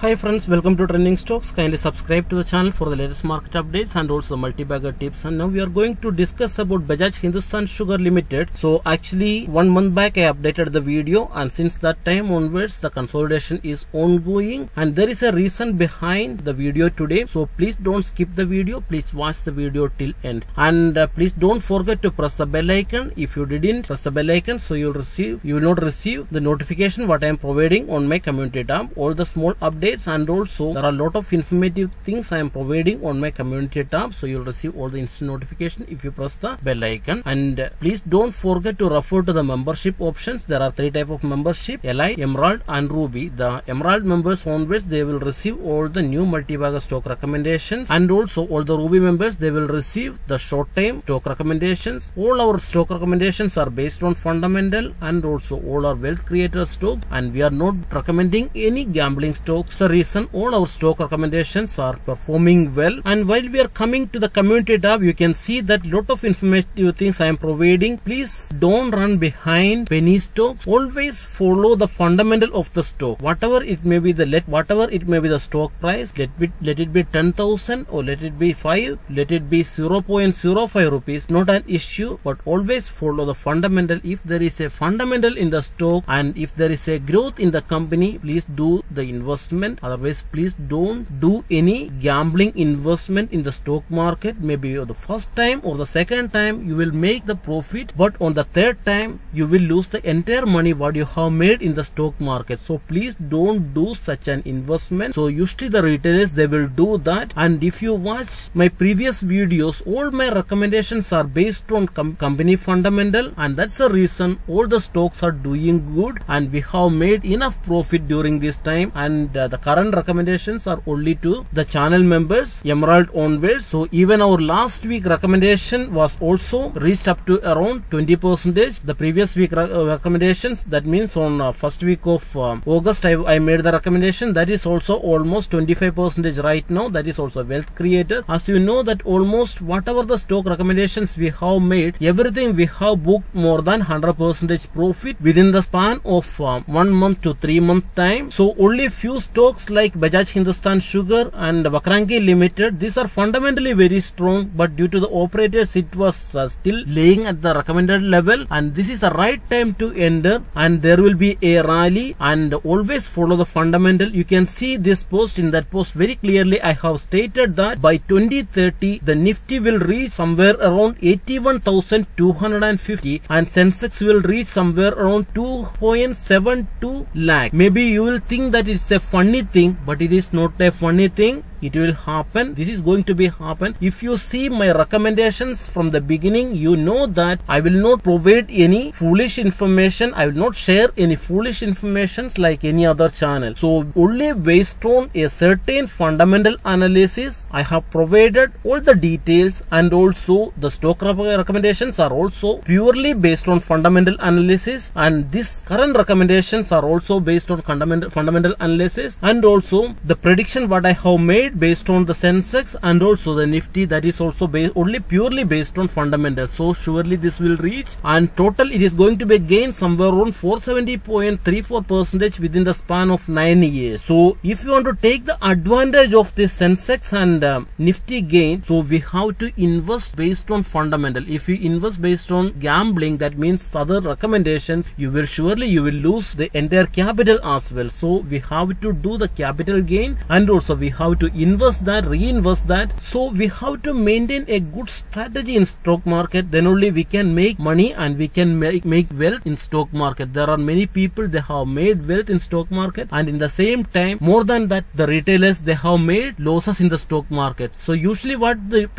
Hi friends, welcome to Trending Stocks. Kindly subscribe to the channel for the latest market updates and also multi-bagger tips. And now we are going to discuss about Bajaj Hindusthan Sugar Limited. So actually 1 month back I updated the video, and since that time onwards the consolidation is ongoing, and there is a reason behind the video today. So please don't skip the video, please watch the video till end, and please don't forget to press the bell icon. If you didn't press the bell icon, so you will not receive the notification what I am providing on my community tab, all the small updates, and also there are a lot of informative things I am providing on my community tab, so you'll receive all the instant notification if you press the bell icon. And please don't forget to refer to the membership options. There are 3 types of membership: Li, Emerald and Ruby. The Emerald members onwards they will receive all the new multi-bagger stock recommendations, and also all the Ruby members they will receive the short time stock recommendations. All our stock recommendations are based on fundamental and also all are wealth creator stock, and we are not recommending any gambling stocks. The reason all our stock recommendations are performing well. And while we are coming to the community tab, you can see that lot of informative things I am providing. Please don't run behind penny stocks. Always follow the fundamental of the stock. Whatever it may be the stock price, let it be 10,000 or let it be 5, let it be 0.05 rupees, not an issue, but always follow the fundamental. If there is a fundamental in the stock and if there is a growth in the company, please do the investment. Otherwise please don't do any gambling investment in the stock market. Maybe the first time or the second time you will make the profit, but on the third time you will lose the entire money what you have made in the stock market. So please don't do such an investment. So usually the retailers they will do that, and if you watch my previous videos, all my recommendations are based on company fundamental, and that's the reason all the stocks are doing good and we have made enough profit during this time. And the current recommendations are only to the channel members, Emerald onwards. So even our last week recommendation was also reached up to around 20%. The previous week recommendations, that means on first week of August I made the recommendation, that is also almost 25% right now. That is also wealth creator. As you know that almost whatever the stock recommendations we have made, everything we have booked more than 100% profit within the span of 1 month to 3 month time. So only few stocks like Bajaj Hindusthan Sugar and Gokarannath Limited, these are fundamentally very strong, but due to the operators it was still laying at the recommended level, and this is the right time to enter, and there will be a rally, and always follow the fundamental. You can see this post. In that post very clearly I have stated that by 2030 the Nifty will reach somewhere around 81,250 and Sensex will reach somewhere around 2.72 lakh. Maybe you will think that it's a funny thing, but it is not a funny thing. It will happen. This is going to be happen. If you see my recommendations from the beginning, you know that I will not provide any foolish information. I will not share any foolish informations like any other channel. So only based on a certain fundamental analysis I have provided all the details, and also the stock recommendations are also purely based on fundamental analysis, and this current recommendations are also based on fundamental analysis, and also the prediction what I have made based on the Sensex and also the Nifty, that is also only purely based on fundamentals. So surely this will reach, and total it is going to be gain somewhere around 470.34% within the span of 9 years. So if you want to take the advantage of this Sensex and Nifty gain, so we have to invest based on fundamental. If you invest based on gambling, that means other recommendations, you will lose the entire capital as well. So we have to do the capital gain, and also we have to invest that, reinvest that. So we have to maintain a good strategy in stock market, then only we can make money and we can make wealth in stock market. There are many people they have made wealth in stock market, and in the same time more than that the retailers they have made losses in the stock market. So usually what the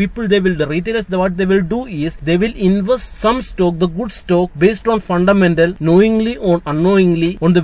retailers what they will do is they will invest some stock, the good stock, based on fundamental, knowingly or unknowingly, on the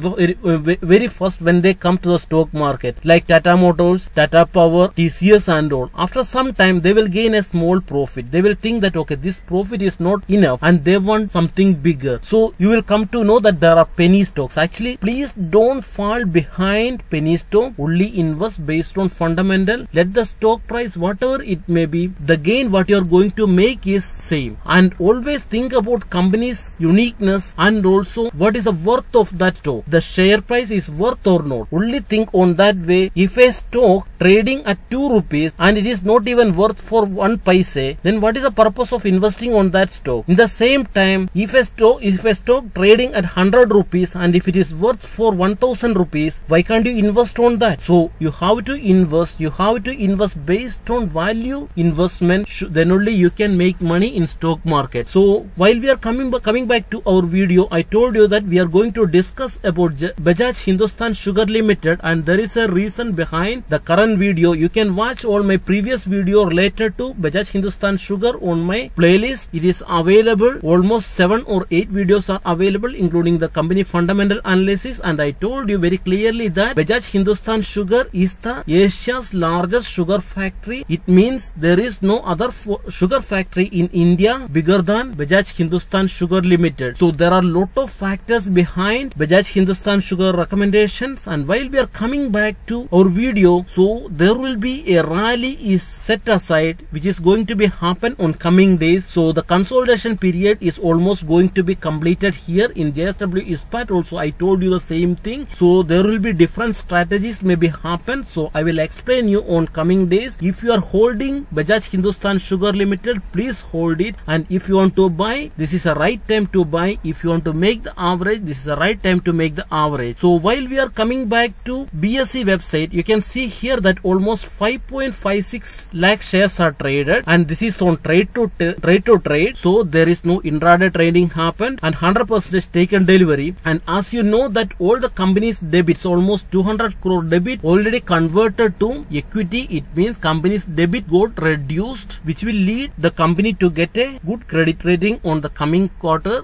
very first when they come to the stock market, like Tata Motors, Tata Power, our TCS and all. After some time, they will gain a small profit. They will think that, okay, this profit is not enough and they want something bigger. So you will come to know that there are penny stocks. Actually, please don't fall behind penny stock. Only invest based on fundamental. Let the stock price, whatever it may be, the gain what you are going to make is same. And always think about company's uniqueness and also what is the worth of that stock. The share price is worth or not. Only think on that way. If a stock trading at 2 rupees and it is not even worth for 1 paise, then what is the purpose of investing on that stock? In the same time, if a stock trading at 100 rupees and if it is worth for 1000 rupees, why can't you invest on that? So you have to invest. You have to invest based on value investment. Then only you can make money in stock market. So while we are coming back to our video, I told you that we are going to discuss about Bajaj Hindusthan Sugar Limited, and there is a reason behind the current video. You can watch all my previous video related to Bajaj Hindusthan Sugar on my playlist. It is available. Almost 7 or 8 videos are available, including the company fundamental analysis, and I told you very clearly that Bajaj Hindusthan Sugar is the Asia's largest sugar factory. It means there is no other sugar factory in India bigger than Bajaj Hindusthan Sugar Limited. So there are lot of factors behind Bajaj Hindusthan Sugar recommendations. And while we are coming back to our video, so there will be a rally is set aside which is going to be happen on coming days. So the consolidation period is almost going to be completed here in JSW Ispat. Also I told you the same thing. So there will be different strategies maybe happen. So I will explain you on coming days. If you are holding Bajaj Hindusthan Sugar Limited, please hold it. And if you want to buy, this is a right time to buy. If you want to make the average, this is the right time to make the average. So while we are coming back to BSE website, you can see here that almost 5.56 lakh shares are traded, and this is on trade to trade. So there is no intraday trading happened and 100% taken delivery. And as you know that all the company's debits, almost 200 crore debit already converted to equity. It means company's debit got reduced, which will lead the company to get a good credit rating on the coming quarter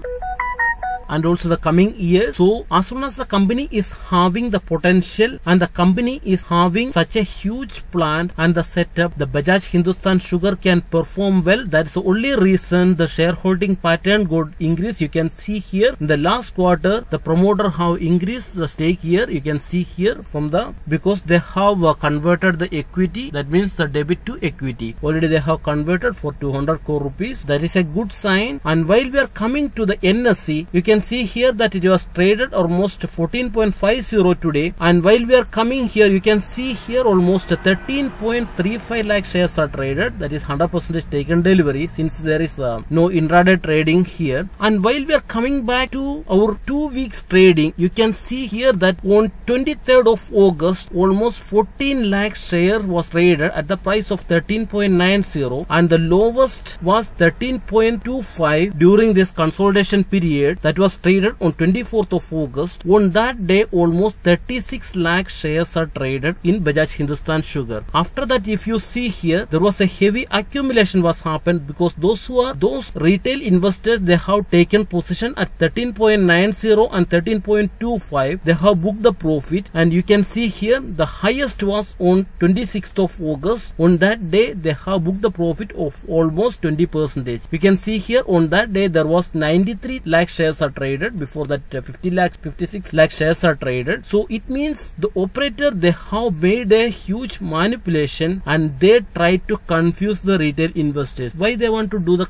and also the coming year. So as soon as the company is having the potential and the company is having such a huge plant and the setup, the Bajaj Hindusthan Sugar can perform well. That's the only reason the shareholding pattern got increased. You can see here in the last quarter the promoter have increased the stake here. You can see here from the, because they have converted the equity, that means the debit to equity already they have converted for 200 crore rupees. That is a good sign. And while we are coming to the NSE, you can see here that it was traded almost 14.50 today. And while we are coming here, you can see here almost 13.35 lakh shares are traded. That is 100% taken delivery, since there is no intraday trading here. And while we are coming back to our 2 weeks trading, you can see here that on 23rd of August, almost 14 lakh share was traded at the price of 13.90, and the lowest was 13.25 during this consolidation period. That was traded on 24th of August. On that day, almost 36 lakh shares are traded in Bajaj Hindusthan Sugar. After that, if you see here, there was a heavy accumulation was happened, because those retail investors, they have taken position at 13.90 and 13.25. They have booked the profit, and you can see here the highest was on 26th of August. On that day, they have booked the profit of almost 20%. You can see here on that day there was 93 lakh shares are traded. Before that 56 lakh shares are traded. So it means the operator, they have made a huge manipulation and they tried to confuse the retail investors. Why they want to do the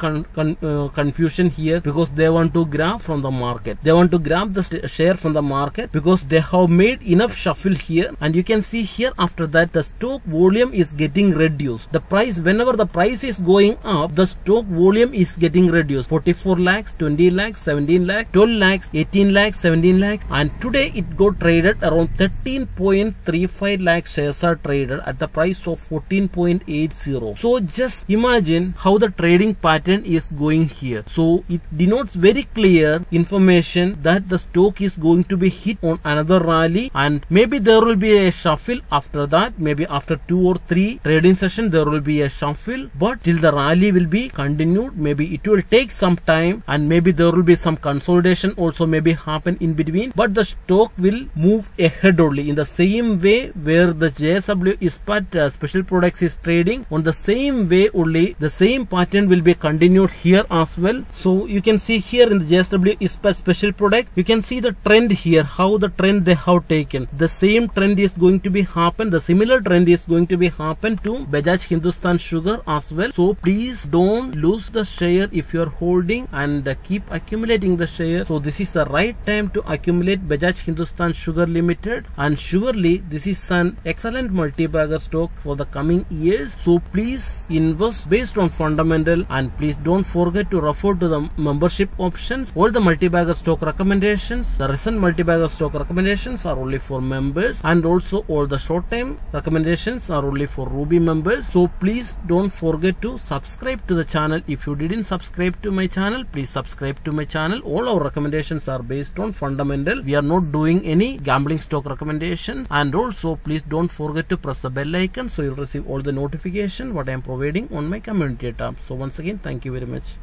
confusion here? Because they want to grab from the market. They want to grab the share from the market because they have made enough shuffle here. And you can see here after that the stock volume is getting reduced. The price, whenever the price is going up, the stock volume is getting reduced. 44 lakhs, 20 lakhs, 17 lakhs, 12 lakhs, 18 lakhs, 17 lakhs, and today it got traded around 13.35 lakh shares are traded at the price of 14.80. So just imagine how the trading pattern is going here. So it denotes very clear information that the stock is going to be hit on another rally, and maybe there will be a shuffle after that. Maybe after 2 or 3 trading sessions there will be a shuffle, but till the rally will be continued. Maybe it will take some time, and maybe there will be some consolidation consolidation also maybe happen in between, but the stock will move ahead only in the same way where the JSW Ispat special products is trading. On the same way only, the same pattern will be continued here as well. So you can see here in the JSW Ispat special product, you can see the trend here, how the trend they have taken. The same trend is going to be happen, the similar trend is going to be happen to Bajaj Hindusthan Sugar as well. So please don't lose the share if you are holding, and keep accumulating the share. So this is the right time to accumulate Bajaj Hindusthan Sugar Limited, and surely this is an excellent multi-bagger stock for the coming years. So please invest based on fundamental, and please don't forget to refer to the membership options. All the multi-bagger stock recommendations, the recent multi-bagger stock recommendations are only for members, and also all the short-time recommendations are only for Ruby members. So please don't forget to subscribe to the channel. If you didn't subscribe to my channel, please subscribe to my channel. All our recommendations are based on fundamental. We are not doing any gambling stock recommendation. And also please don't forget to press the bell icon so you'll receive all the notification what I am providing on my community tab. So once again, thank you very much.